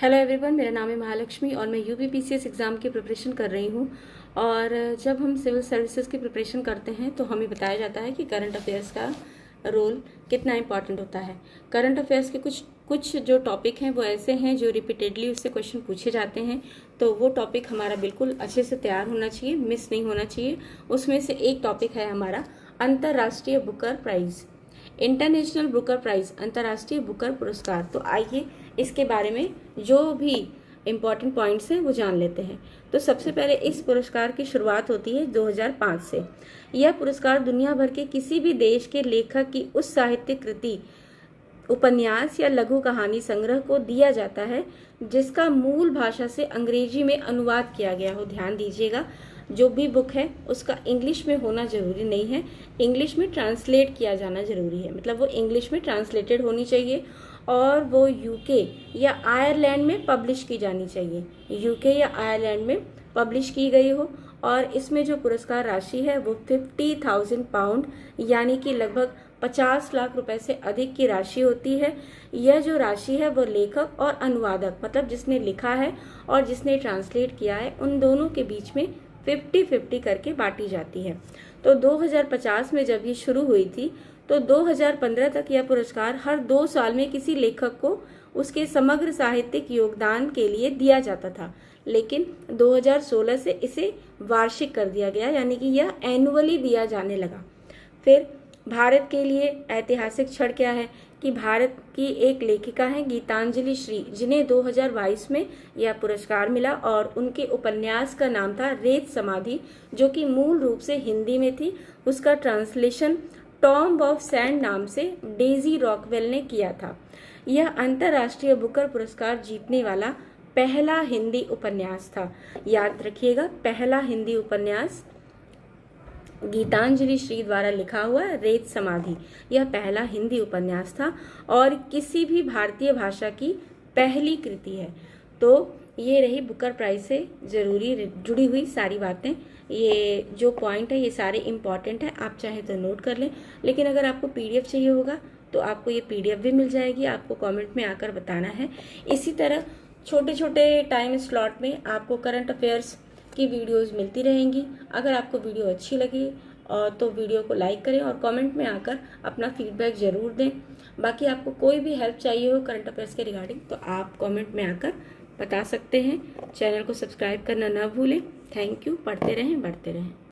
Hello everyone, मेरा नाम है महालक्ष्मी और मैं यूपीपीसीएस एग्ज़ाम की प्रिपरेशन कर रही हूँ। और जब हम सिविल सर्विसेज की प्रिपरेशन करते हैं तो हमें बताया जाता है कि करंट अफेयर्स का रोल कितना इम्पॉर्टेंट होता है। करंट अफेयर्स के कुछ जो टॉपिक हैं वो ऐसे हैं जो रिपीटेडली उससे क्वेश्चन पूछे जाते हैं, तो वो टॉपिक हमारा बिल्कुल अच्छे से तैयार होना चाहिए, मिस नहीं होना चाहिए। उसमें से एक टॉपिक है हमारा अंतर्राष्ट्रीय Booker prize, international Booker prize, अंतर्राष्ट्रीय बुकर पुरस्कार। तो आइए इसके बारे में जो भी इम्पॉर्टेंट पॉइंट्स हैं वो जान लेते हैं। तो सबसे पहले इस पुरस्कार की शुरुआत होती है 2005 से। यह पुरस्कार दुनिया भर के किसी भी देश के लेखक की उस साहित्यिक कृति, उपन्यास या लघु कहानी संग्रह को दिया जाता है जिसका मूल भाषा से अंग्रेजी में अनुवाद किया गया हो। ध्यान दीजिएगा, जो भी बुक है उसका इंग्लिश में होना जरूरी नहीं है, इंग्लिश में ट्रांसलेट किया जाना जरूरी है। मतलब वो इंग्लिश में ट्रांसलेटेड होनी चाहिए और वो यूके या आयरलैंड में पब्लिश की जानी चाहिए, यूके या आयरलैंड में पब्लिश की गई हो। और इसमें जो पुरस्कार राशि है वो 50,000 पाउंड यानी कि लगभग 50 लाख रुपए से अधिक की राशि होती है। यह जो राशि है वो लेखक और अनुवादक, मतलब जिसने लिखा है और जिसने ट्रांसलेट किया है, उन दोनों के बीच में 50-50 करके बांटी जाती है। तो 2050 में जब ये शुरू हुई थी तो 2015 तक यह पुरस्कार हर 2 साल में किसी लेखक को उसके समग्र साहित्यिक योगदान के लिए दिया जाता था, लेकिन 2016 से इसे वार्षिक कर दिया गया, यानी कि यह एनुअली दिया जाने लगा। फिर भारत के लिए ऐतिहासिक क्षण क्या है कि भारत की एक लेखिका है गीतांजलि श्री, जिन्हें 2022 में यह पुरस्कार मिला और उनके उपन्यास का नाम था रेत समाधि, जो कि मूल रूप से हिंदी में थी। उसका ट्रांसलेशन टॉम्ब ऑफ सैंड नाम से डेजी रॉकवेल ने किया था। यह अंतर्राष्ट्रीय बुकर पुरस्कार जीतने वाला पहला हिंदी उपन्यास था। याद रखिएगा, पहला हिंदी उपन्यास गीतांजलि श्री द्वारा लिखा हुआ रेत समाधि, यह पहला हिंदी उपन्यास था और किसी भी भारतीय भाषा की पहली कृति है। तो ये रही बुकर प्राइज से जरूरी जुड़ी हुई सारी बातें। ये जो पॉइंट है ये सारे इम्पॉर्टेंट हैं, आप चाहे तो नोट कर लें। लेकिन अगर आपको पीडीएफ चाहिए होगा तो आपको ये पीडीएफ भी मिल जाएगी, आपको कमेंट में आकर बताना है। इसी तरह छोटे छोटे टाइम स्लॉट में आपको करंट अफेयर्स की वीडियोस मिलती रहेंगी। अगर आपको वीडियो अच्छी लगी और तो वीडियो को लाइक करें और कमेंट में आकर अपना फीडबैक ज़रूर दें। बाकी आपको कोई भी हेल्प चाहिए हो करंट अफेयर्स के रिगार्डिंग तो आप कमेंट में आकर बता सकते हैं। चैनल को सब्सक्राइब करना ना भूलें। Thank you. पढ़ते रहें, बढ़ते रहें।